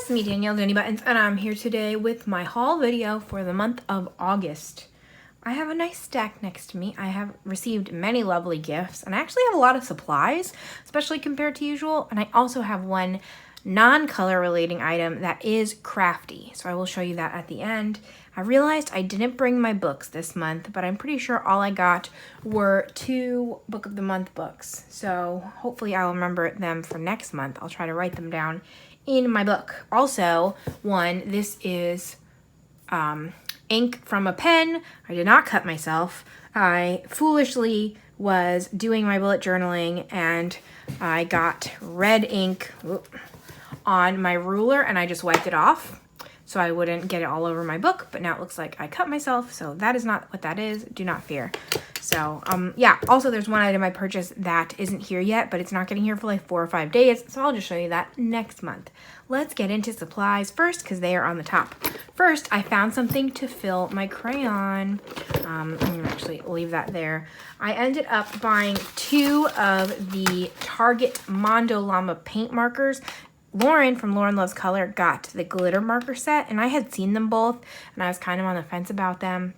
it's me, Danielle Danibuttons, and I'm here today with my haul video for the month of August. I have a nice stack next to me. I have received many lovely gifts, and I actually have a lot of supplies, especially compared to usual, and I also have one non-color relating item that is crafty, so I will show you that at the end. I realized I didn't bring my books this month, but I'm pretty sure all I got were 2 Book of the Month books, so hopefully I'll remember them for next month. I'll try to write them down in my book. Also, this is ink from a pen. I did not cut myself. I foolishly was doing my bullet journaling and I got red ink on my ruler and I just wiped it off so I wouldn't get it all over my book, but now it looks like I cut myself, so that is not what that is. Do not fear. So, yeah, also there's one item I purchased that isn't here yet, but it's not getting here for like 4 or 5 days, so I'll just show you that next month. Let's get into supplies first, because they are on the top. First, I found something to fill my crayon. I'm gonna actually leave that there. I ended up buying 2 of the Target Mondo Llama paint markers. Lauren from Lauren Loves Color got the glitter marker set, and I had seen them both, and I was kind of on the fence about them.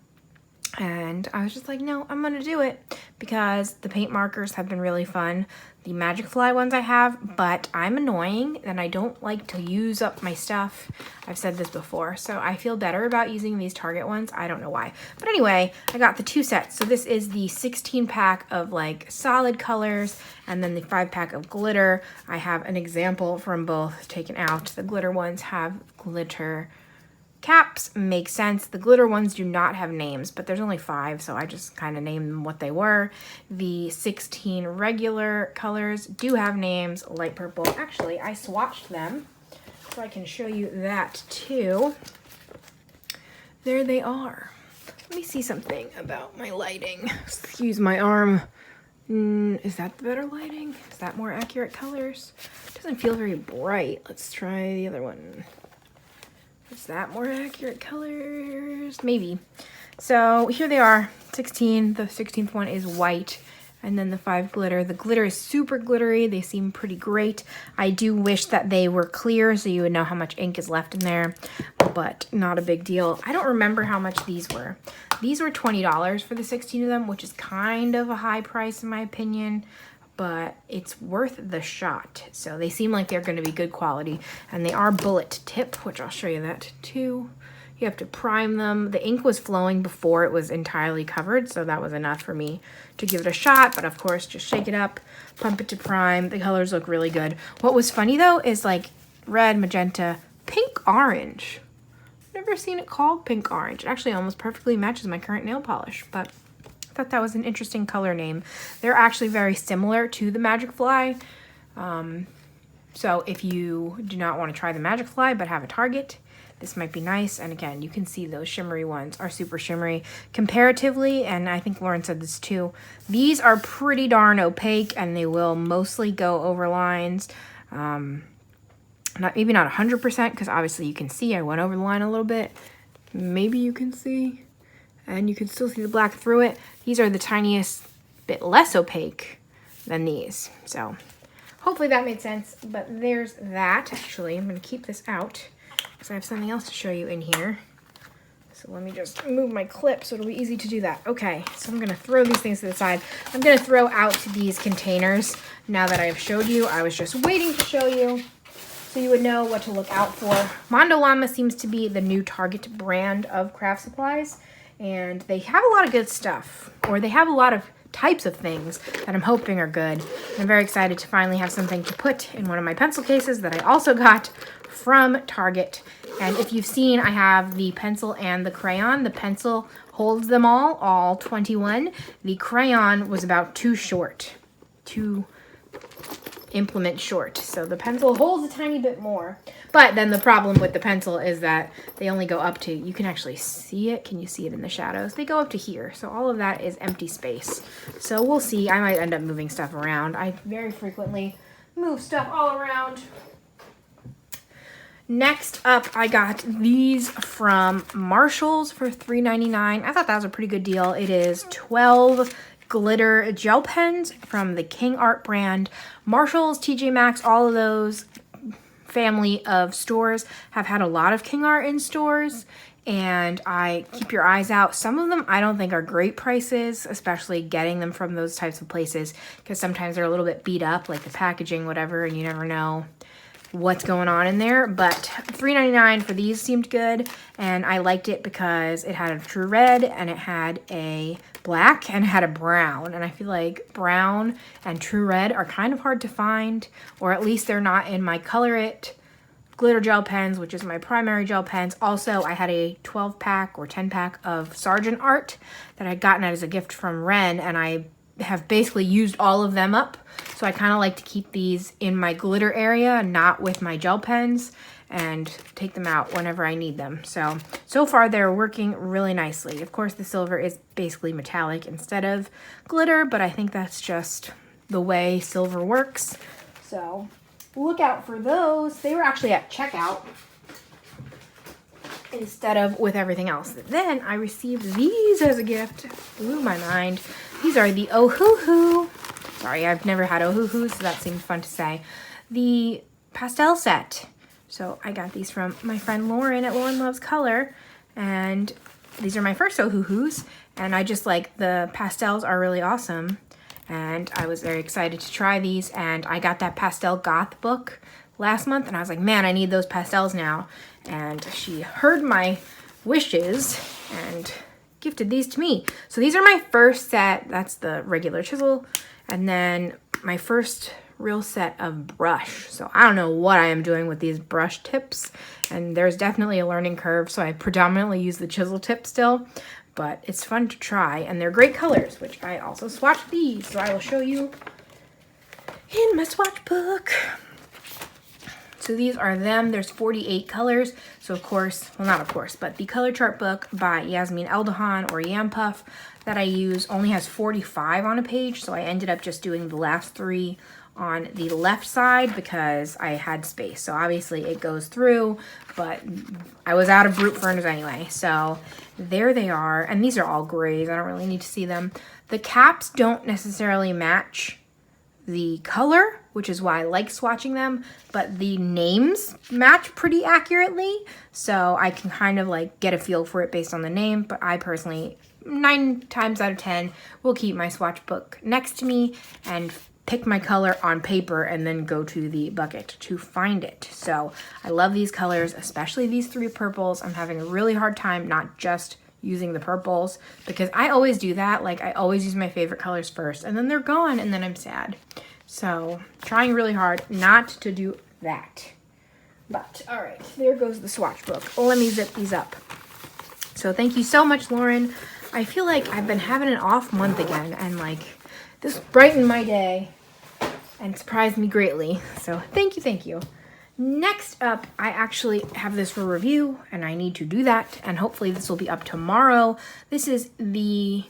And I was just like, no, I'm going to do it because the paint markers have been really fun. The Magic Fly ones I have, but I'm annoying and I don't like to use up my stuff. I've said this before, so I feel better about using these Target ones. I don't know why. But anyway, I got the 2 sets. So this is the 16 pack of like solid colors and then the 5 pack of glitter. I have an example from both taken out. The glitter ones have glitter caps. Makes sense. The glitter ones do not have names, but there's only 5, so I just kind of named them what they were. The 16 regular colors do have names, light purple. Actually, I swatched them, so I can show you that too. There they are. Let me see something about my lighting. Excuse my arm. Is that the better lighting? Is that more accurate colors? It doesn't feel very bright. Let's try the other one. Is that more accurate colors? Maybe. So here they are, 16. The 16th one is white, and then the 5 glitter. The glitter is super glittery. They seem pretty great. I do wish that they were clear so you would know how much ink is left in there, but not a big deal. I don't remember how much these were. These were $20 for the 16 of them, which is kind of a high price in my opinion, but it's worth the shot. So they seem like they're going to be good quality, and they are bullet tip, which I'll show you that too. You have to prime them. The ink was flowing before it was entirely covered, so that was enough for me to give it a shot, but of course just shake it up, pump it to prime. The colors look really good. What was funny though is like red, magenta, pink, orange. Never seen it called pink orange. It actually almost perfectly matches my current nail polish, but I thought that was an interesting color name. They're actually very similar to the Magic Fly. So if you do not want to try the Magic Fly but have a Target, this might be nice. And again, you can see those shimmery ones are super shimmery comparatively, and I think Lauren said this too. These are pretty darn opaque and they will mostly go over lines. Maybe not 100% because obviously you can see I went over the line a little bit. Maybe you can see. And you can still see the black through it. These are the tiniest bit less opaque than these. So hopefully that made sense, but there's that. Actually, I'm gonna keep this out because I have something else to show you in here. So let me just move my clip so it'll be easy to do that. Okay, so I'm gonna throw these things to the side. I'm gonna throw out these containers now that I've showed you. I was just waiting to show you so you would know what to look out for. Mondo Llama seems to be the new Target brand of craft supplies, and they have a lot of good stuff, or they have a lot of types of things that I'm hoping are good. I'm very excited to finally have something to put in one of my pencil cases that I also got from Target. And if you've seen, I have the pencil and the crayon. The pencil holds them all 21. The crayon was about too short, too implement short, so the pencil holds a tiny bit more. But then the problem with the pencil is that they only go up to, you can actually see it, can you see it in the shadows? They go up to here, so all of that is empty space. So we'll see. I might end up moving stuff around. I very frequently move stuff all around. Next up, I got these from Marshall's for $3.99. I thought that was a pretty good deal. It is 12 glitter gel pens from the King Art brand. Marshall's, TJ Maxx, all of those family of stores have had a lot of King Art in stores, and I keep your eyes out. Some of them I don't think are great prices, especially getting them from those types of places, because sometimes they're a little bit beat up, like the packaging, whatever, and you never know what's going on in there. But $3.99 for these seemed good, and I liked it because it had a true red, and it had a black, and it had a brown, and I feel like brown and true red are kind of hard to find, or at least they're not in my Color It glitter gel pens, which is my primary gel pens. Also, I had a 12-pack or 10-pack of Sargent Art that I'd gotten as a gift from Ren, and I have basically used all of them up. So I kind of like to keep these in my glitter area, not with my gel pens, and take them out whenever I need them. So far they're working really nicely. Of course, the silver is basically metallic instead of glitter, but I think that's just the way silver works. So look out for those. They were actually at checkout instead of with everything else. Then I received these as a gift. Blew my mind. These are the OhYay. Sorry, I've never had OhYay, so that seemed fun to say. The pastel set. So I got these from my friend Lauren at Lauren Loves Color, and these are my first OhYays, and I just like the pastels are really awesome, and I was very excited to try these. And I got that pastel goth book last month, and I was like, man, I need those pastels now. And she heard my wishes and gifted these to me. So these are my first set. That's the regular chisel, and then my first real set of brush. So I don't know what I am doing with these brush tips, and there's definitely a learning curve, so I predominantly use the chisel tip still, but it's fun to try, and they're great colors, which I also swatched these, so I will show you in my swatch book. So these are them. There's 48 colors. So of course, well, not of course, but the color chart book by Yasmin Eldahan or Yam Puff that I use only has 45 on a page, so I ended up just doing the last 3 on the left side because I had space. So obviously it goes through, but I was out of brute ferns anyway. So there they are. And these are all grays. I don't really need to see them. The caps don't necessarily match the color, which is why I like swatching them, but the names match pretty accurately. So I can kind of like get a feel for it based on the name, but I personally 9 times out of 10 will keep my swatch book next to me and pick my color on paper and then go to the bucket to find it. So I love these colors, especially these 3 purples. I'm having a really hard time not just using the purples, because I always do that. Like, I always use my favorite colors first, and then they're gone, and then I'm sad. So trying really hard not to do that. But all right, there goes the swatch book. Oh, let me zip these up. So thank you so much, Lauren. I feel like I've been having an off month again, and like this brightened my day and surprised me greatly. So thank you, thank you. Next up, I actually have this for review, and I need to do that, and hopefully this will be up tomorrow. This is the,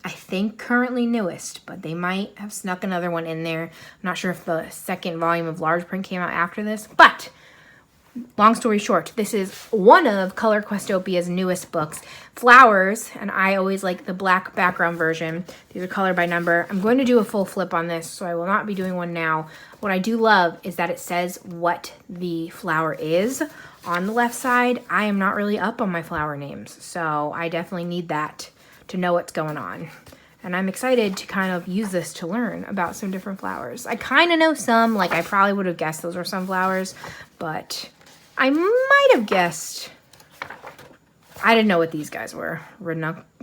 I think, currently newest, but they might have snuck another one in there. I'm not sure if the second volume of large print came out after this, but long story short, this is one of Color Questopia's newest books, Flowers, and I always like the black background version. These are color by number. I'm going to do a full flip on this, so I will not be doing one now. What I do love is that it says what the flower is on the left side. I am not really up on my flower names, so I definitely need that to know what's going on. And I'm excited to kind of use this to learn about some different flowers. I kind of know some, like I probably would have guessed those were sunflowers, but I might have guessed, I didn't know what these guys were.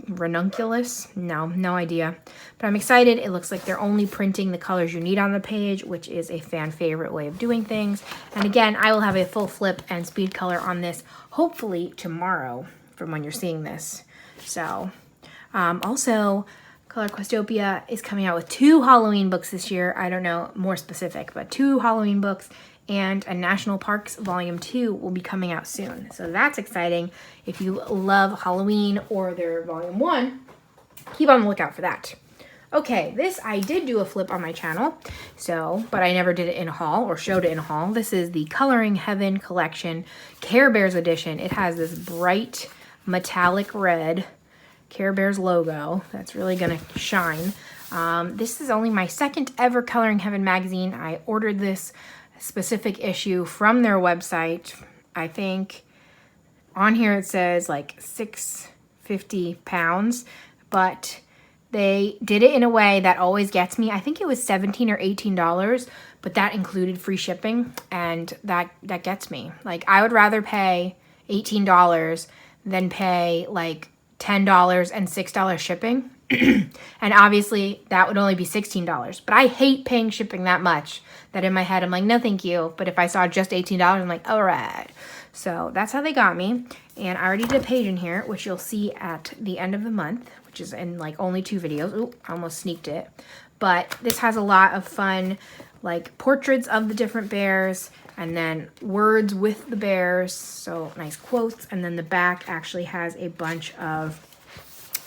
Ranunculus? No idea. But I'm excited. It looks like they're only printing the colors you need on the page, which is a fan favorite way of doing things. And again, I will have a full flip and speed color on this, hopefully tomorrow from when you're seeing this. So, also, Color Questopia is coming out with 2 Halloween books this year. I don't know, more specific, but 2 Halloween books. And a National Parks Volume 2 will be coming out soon. So that's exciting. If you love Halloween or their Volume 1, keep on the lookout for that. Okay, this I did do a flip on my channel, but I never did it in a haul or showed it in a haul. This is the Coloring Heaven Collection Care Bears edition. It has this bright metallic red Care Bears logo that's really gonna shine. This is only my 2nd ever Coloring Heaven magazine. I ordered this specific issue from their website. I think on here it says like 650 pounds, but they did it in a way that always gets me. I think it was $17 or $18, but that included free shipping, and that gets me. Like, I would rather pay $18 than pay like $10 and $6 shipping. And obviously that would only be $16, but I hate paying shipping that much that in my head I'm like, no thank you. But if I saw just $18, I'm like, all right. So that's how they got me. And I already did a page in here, which you'll see at the end of the month, which is in like only 2 videos. Ooh, I almost sneaked it. But this has a lot of fun, like portraits of the different bears, and then words with the bears. So nice quotes. And then the back actually has a bunch of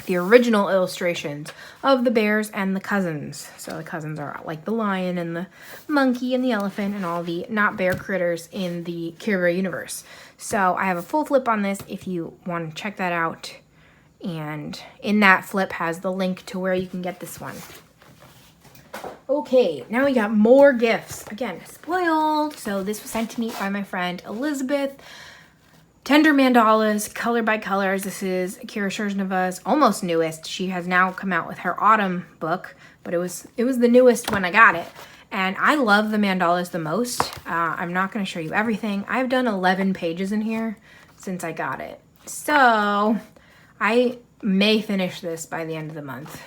the original illustrations of the bears and the cousins. So the cousins are like the lion and the monkey and the elephant and all the not bear critters in the Care Bear universe. So I have a full flip on this if you want to check that out. And in that flip has the link to where you can get this one. Okay, now we got more gifts. Again, spoiled. So this was sent to me by my friend Elizabeth. Tender mandalas, color by colors. This is Kira Sherznova's almost newest. She has now come out with her autumn book, but it was the newest when I got it. And I love the mandalas the most. I'm not going to show you everything. I've done 11 pages in here since I got it. So I may finish this by the end of the month,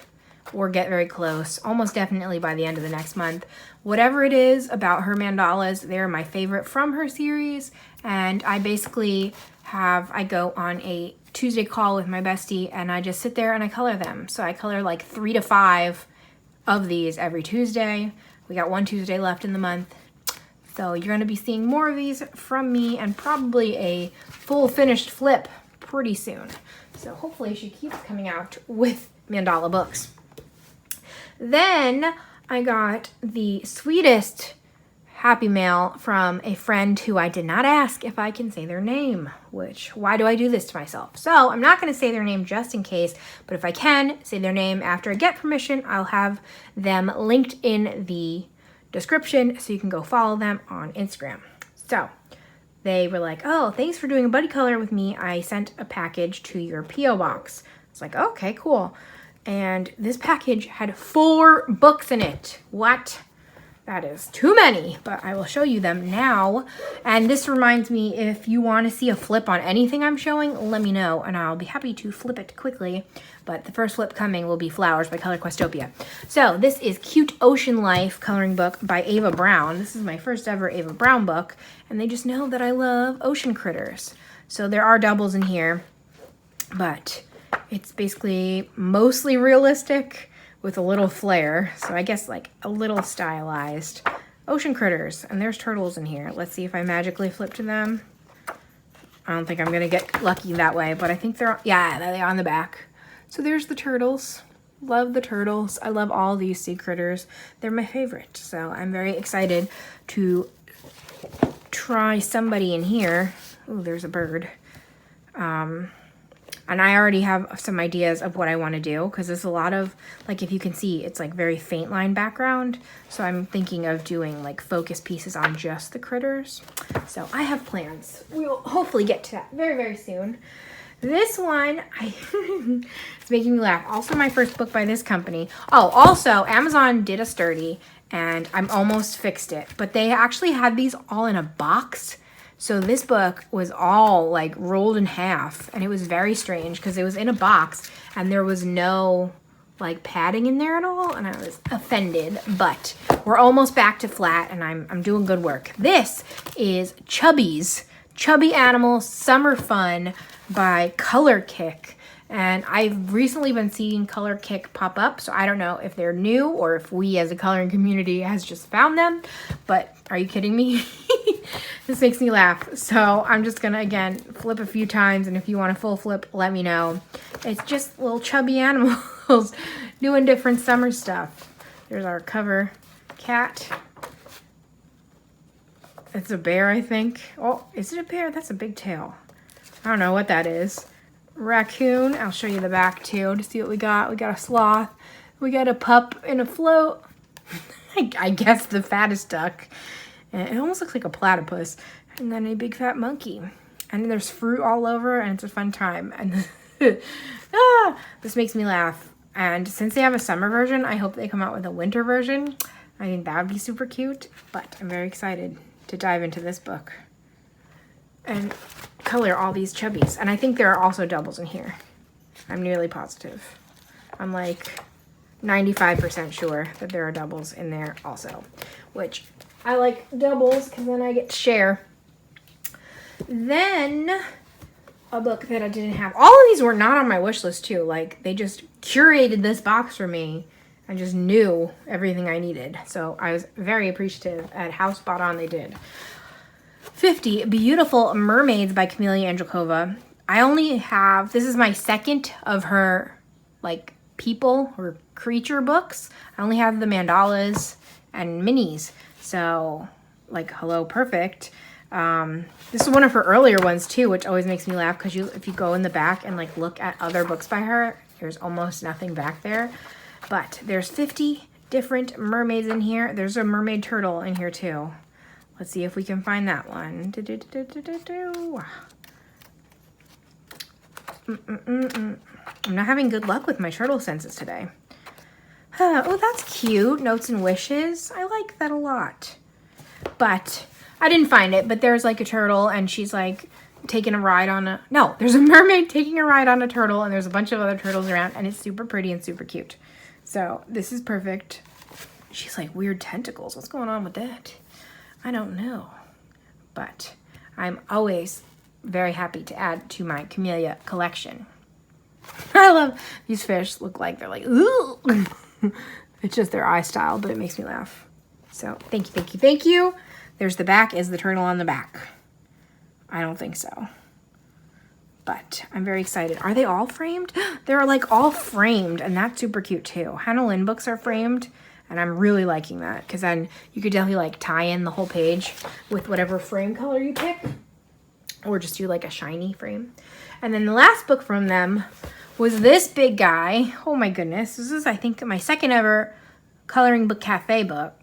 or get very close, almost definitely by the end of the next month. Whatever it is about her mandalas, they're my favorite from her series. And I basically I go on a Tuesday call with my bestie, and I just sit there and I color them. So I color like 3 to 5 of these every Tuesday. We got 1 Tuesday left in the month. So you're gonna be seeing more of these from me, and probably a full finished flip pretty soon. So hopefully she keeps coming out with mandala books. Then I got the sweetest Happy Mail from a friend who I did not ask if I can say their name, why do I do this to myself? So I'm not going to say their name just in case, but if I can say their name after I get permission, I'll have them linked in the description so you can go follow them on Instagram. So they were like, oh, thanks for doing a buddy color with me. I sent a package to your P.O Box. It's like, okay, cool. And this package had 4 books in it. What? That is too many, but I will show you them now. And this reminds me, if you want to see a flip on anything I'm showing, let me know, and I'll be happy to flip it quickly. But the first flip coming will be Flowers by Color Questopia. So this is Cute Ocean Life coloring book by Ava Brown. This is my first ever Ava Brown book, and they just know that I love ocean critters. So there are doubles in here, but it's basically mostly realistic with a little flair. So I guess like a little stylized ocean critters. And there's turtles in here. Let's see if I magically flip to them. I don't think I'm gonna get lucky that way, but I think they're on the back. So there's the turtles. Love the turtles. I love all these sea critters. They're my favorite. So I'm very excited to try somebody in here. Ooh, there's a bird. And I already have some ideas of what I want to do, because there's a lot of, like, if you can see, it's like very faint line background. So I'm thinking of doing like focus pieces on just the critters. So I have plans. We will hopefully get to that very, very soon. This one, it's making me laugh. Also my first book by this company. Oh, also Amazon did a sturdy, and I'm almost fixed it. But they actually had these all in a box. So this book was all like rolled in half, and it was very strange because it was in a box and there was no like padding in there at all, and I was offended. But we're almost back to flat, and I'm doing good work. This is Chubby's Chubby Animal Summer Fun by Color Kick. And I've recently been seeing Color Kick pop up, so I don't know if they're new or if we as a coloring community has just found them. But are you kidding me? This makes me laugh. So I'm just gonna, again, flip a few times, and if you want a full flip, let me know. It's just little chubby animals doing different summer stuff. There's our cover cat. It's a bear, I think. Oh, is it a bear? That's a big tail. I don't know what that is. Raccoon. I'll show you the back too to see what we got. We got a sloth. We got a pup in a float. I guess the fattest duck. And it almost looks like a platypus. And then a big fat monkey. And there's fruit all over, and it's a fun time. And this makes me laugh. And since they have a summer version, I hope they come out with a winter version. I think that would be super cute. But I'm very excited to dive into this book and color all these chubbies. And I think there are also doubles in here. I'm nearly positive. I'm like 95% sure that there are doubles in there also, which I like doubles because then I get to share. Then a book that I didn't have. All of these were not on my wish list too. Like they just curated this box for me and just knew everything I needed. So I was very appreciative at how spot on they did. 50 Beautiful Mermaids by Chameleon Angelkova. I only have, this is my second of her like people or creature books. I only have the mandalas and minis. So like, hello, perfect. This is one of her earlier ones too, which always makes me laugh because if you go in the back and like look at other books by her, there's almost nothing back there. But there's 50 different mermaids in here. There's a mermaid turtle in here too. Let's see if we can find that one. I'm not having good luck with my turtle senses today. Oh, that's cute. Notes and Wishes. I like that a lot. But I didn't find it, but there's like a turtle and she's like taking a ride on a... No, there's a mermaid taking a ride on a turtle and there's a bunch of other turtles around and it's super pretty and super cute. So this is perfect. She's like weird tentacles. What's going on with that? I don't know. But I'm always very happy to add to my Camellia collection. I love these fish. Look like they're like, ooh. It's just their eye style, but it makes me laugh. So thank you, thank you, thank you. There's the back. Is the turtle on the back? I don't think so. But I'm very excited. Are they all framed? They're like all framed, and that's super cute too. Hannah Lynn books are framed, and I'm really liking that because then you could definitely like tie in the whole page with whatever frame color you pick, or just do like a shiny frame. And then the last book from them was this big guy. Oh my goodness. This is, I think, my second ever Coloring Book Cafe book.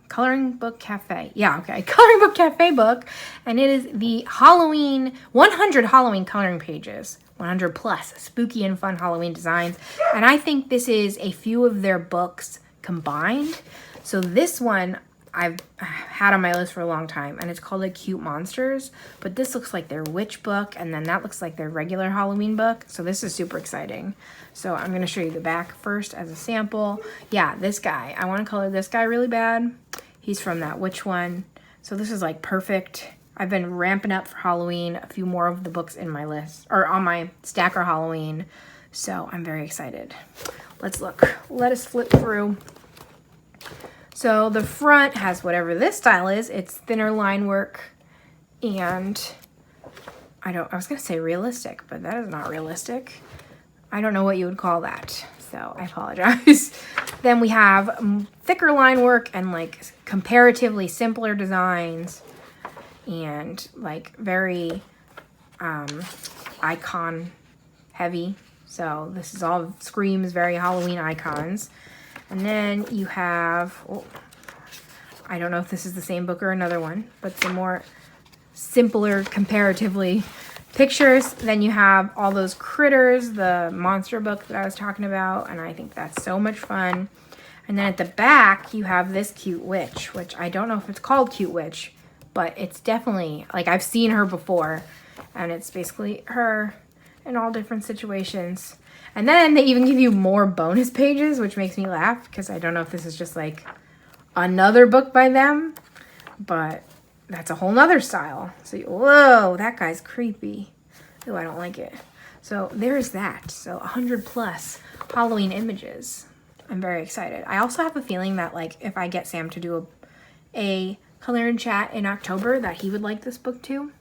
Coloring Book Cafe. Yeah, okay. Coloring Book Cafe book. And it is the Halloween, 100 Halloween coloring pages. 100 plus spooky and fun Halloween designs. And I think this is a few of their books combined. So this one I've had on my list for a long time, and it's called like Cute Monsters. But this looks like their witch book, and then that looks like their regular Halloween book. So this is super exciting. So I'm going to show you the back first as a sample. Yeah, this guy. I want to color this guy really bad. He's from that witch one. So this is like perfect. I've been ramping up for Halloween. A few more of the books in my list, or on my stack are Halloween. So I'm very excited. Let's look. Let us flip through. So the front has whatever this style is. It's thinner line work, and I was gonna say realistic, but that is not realistic. I don't know what you would call that, so I apologize. Then we have thicker line work and like comparatively simpler designs, and like very icon heavy. So this is all screams very Halloween icons. And then you have, oh, I don't know if this is the same book or another one, but some more simpler, comparatively, pictures. Then you have all those critters, the monster book that I was talking about, and I think that's so much fun. And then at the back, you have this cute witch, which I don't know if it's called Cute Witch, but it's definitely, like, I've seen her before, and it's basically her in all different situations. And then they even give you more bonus pages, which makes me laugh because I don't know if this is just like another book by them, but that's a whole nother style. So, whoa, that guy's creepy. Oh, I don't like it. So there's that. So 100 plus Halloween images. I'm very excited. I also have a feeling that like if I get Sam to do a color and chat in October, that he would like this book too.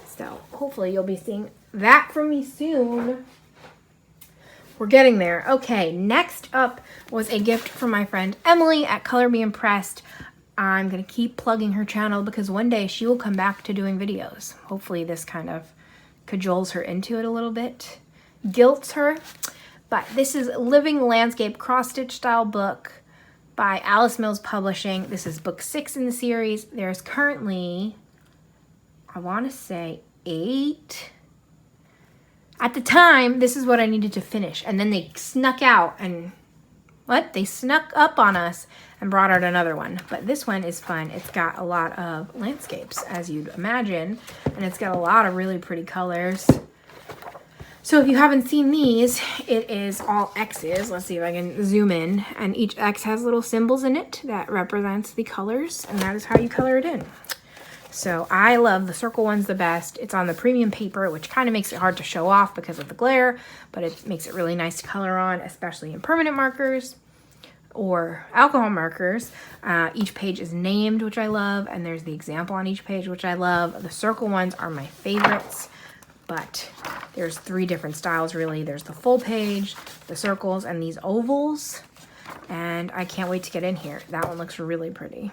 So hopefully you'll be seeing that from me soon. We're getting there. Okay, next up was a gift from my friend Emily at Color Be Impressed. I'm going to keep plugging her channel because one day she will come back to doing videos. Hopefully this kind of cajoles her into it a little bit, guilts her. But this is Living Landscape cross-stitch style book. by Alice Mills Publishing. This is book 6 in the series. There's currently, I want to say 8. At the time, this is what I needed to finish. And then they snuck out and, they snuck up on us and brought out another one. But this one is fun. It's got a lot of landscapes, as you'd imagine. And it's got a lot of really pretty colors. So if you haven't seen these, it is all X's. Let's see if I can zoom in. And each X has little symbols in it that represents the colors. And that is how you color it in. So I love the circle ones the best. It's on the premium paper, which kind of makes it hard to show off because of the glare, but it makes it really nice to color on, especially in permanent markers or alcohol markers. Each page is named, which I love, and there's the example on each page, which I love. The circle ones are my favorites, but there's 3 different styles really. There's the full page, the circles, and these ovals, and I can't wait to get in here. That one looks really pretty.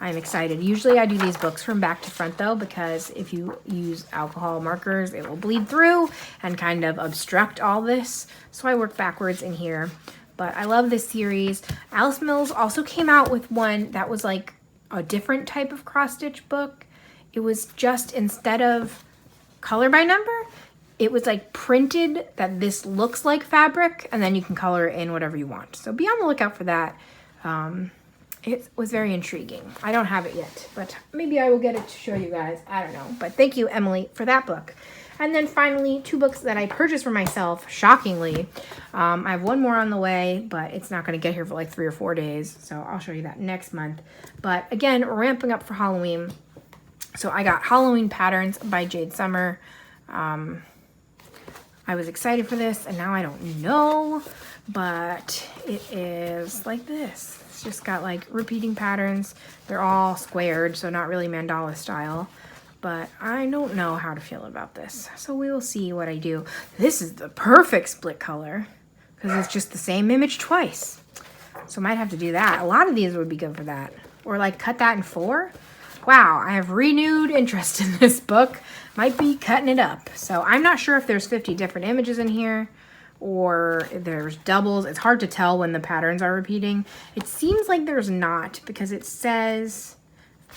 I'm excited. Usually I do these books from back to front though, because if you use alcohol markers, it will bleed through and kind of obstruct all this. So I work backwards in here. But I love this series. Alice Mills also came out with one that was like a different type of cross-stitch book. It was just, instead of color by number, it was like printed that this looks like fabric, and then you can color in whatever you want. So be on the lookout for that. It was very intriguing. I don't have it yet, but maybe I will get it to show you guys. I don't know. But thank you, Emily, for that book. And then finally, 2 books that I purchased for myself, shockingly. I have one more on the way, but it's not going to get here for like 3 or 4 days. So I'll show you that next month. But again, ramping up for Halloween. So I got Halloween Patterns by Jade Summer. I was excited for this, and now I don't know. But it is like this. It's just got like repeating patterns. They're all squared, so not really mandala style. But I don't know how to feel about this. So we will see what I do. This is the perfect split color because it's just the same image twice. So I might have to do that. A lot of these would be good for that. Or like cut that in 4. Wow, I have renewed interest in this book. Might be cutting it up. So I'm not sure if there's 50 different images in here, or if there's doubles. It's hard to tell when the patterns are repeating. It seems like there's not, because it says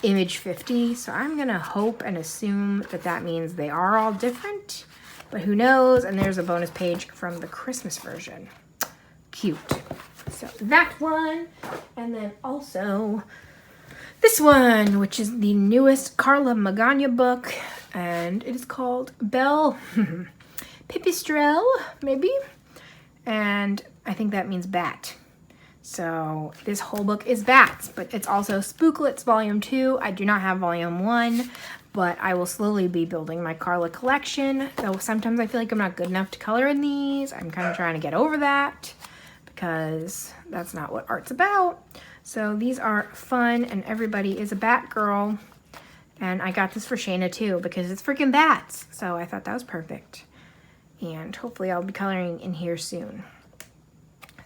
image 50. So I'm gonna hope and assume that that means they are all different, but who knows? And there's a bonus page from the Christmas version. Cute. So that one, and then also this one, which is the newest Carla Magana book, and it is called Belle Pipistrelle, maybe? And I think that means bat. So this whole book is bats, but it's also Spooklets Volume 2. I do not have Volume 1, but I will slowly be building my Carla collection. Though sometimes I feel like I'm not good enough to color in these. I'm kind of trying to get over that because that's not what art's about. So these are fun, and everybody is a bat girl. And I got this for Shaina too because it's freaking bats. So I thought that was perfect. And hopefully I'll be coloring in here soon.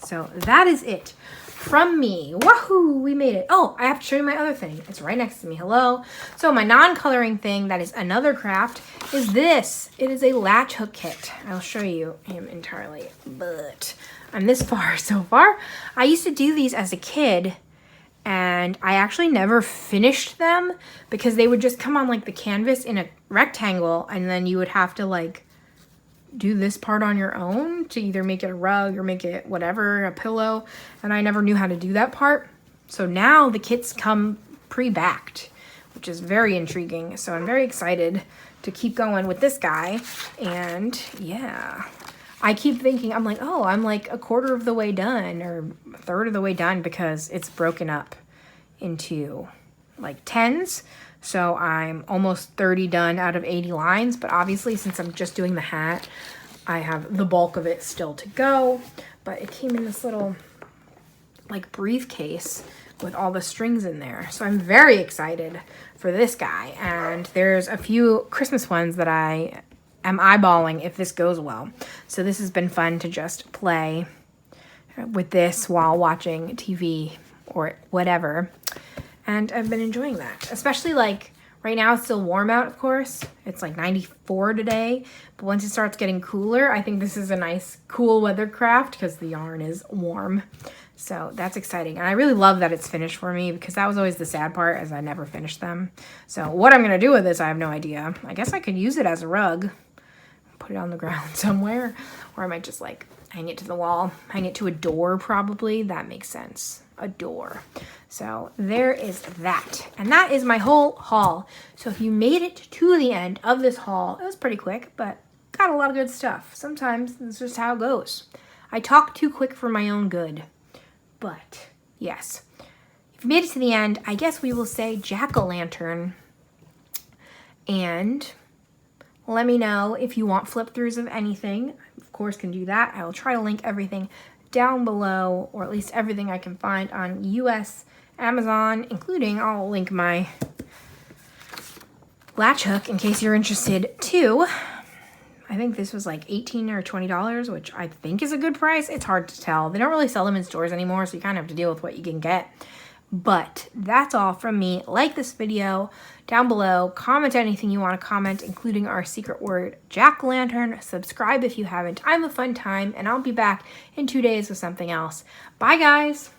So that is it from me. Wahoo, we made it. Oh, I have to show you my other thing. It's right next to me. Hello. So my non-coloring thing that is another craft is this. It is a latch hook kit. I'll show you him entirely, but I'm this far so far. I used to do these as a kid, and I actually never finished them because they would just come on like the canvas in a rectangle, and then you would have to like do this part on your own to either make it a rug or make it whatever, a pillow, and I never knew how to do that part. So now the kits come pre-backed, which is very intriguing. So I'm very excited to keep going with this guy. And yeah, I keep thinking, I'm like, oh, I'm like a quarter of the way done or a third of the way done because it's broken up into like 10s. So I'm almost 30 done out of 80 lines, but obviously since I'm just doing the hat, I have the bulk of it still to go. But it came in this little like briefcase with all the strings in there. So I'm very excited for this guy. And there's a few Christmas ones that I am eyeballing if this goes well. So this has been fun to just play with this while watching TV or whatever. And I've been enjoying that, especially like right now it's still warm out, of course. It's like 94 today, but once it starts getting cooler, I think this is a nice cool weather craft because the yarn is warm. So that's exciting. And I really love that it's finished for me because that was always the sad part, as I never finished them. So what I'm going to do with this, I have no idea. I guess I could use it as a rug. Put it on the ground somewhere. Or I might just like hang it to the wall. Hang it to a door probably. That makes sense. A door. So there is that. And that is my whole haul. So if you made it to the end of this haul, it was pretty quick, but got a lot of good stuff. Sometimes that's just how it goes. I talk too quick for my own good. But yes, if you made it to the end, I guess we will say jack-o'-lantern. And let me know if you want flip throughs of anything. Of course, can do that. I will try to link everything down below, or at least everything I can find on US Amazon, including I'll link my latch hook in case you're interested too. I think this was like $18 or $20, which I think is a good price. It's hard to tell. They don't really sell them in stores anymore, so you kind of have to deal with what you can get. But that's all from me. Like this video down below. Comment anything you want to comment, including our secret word, jack-o'-lantern. Subscribe if you haven't. I'm a fun time, and I'll be back in 2 days with something else. Bye, guys.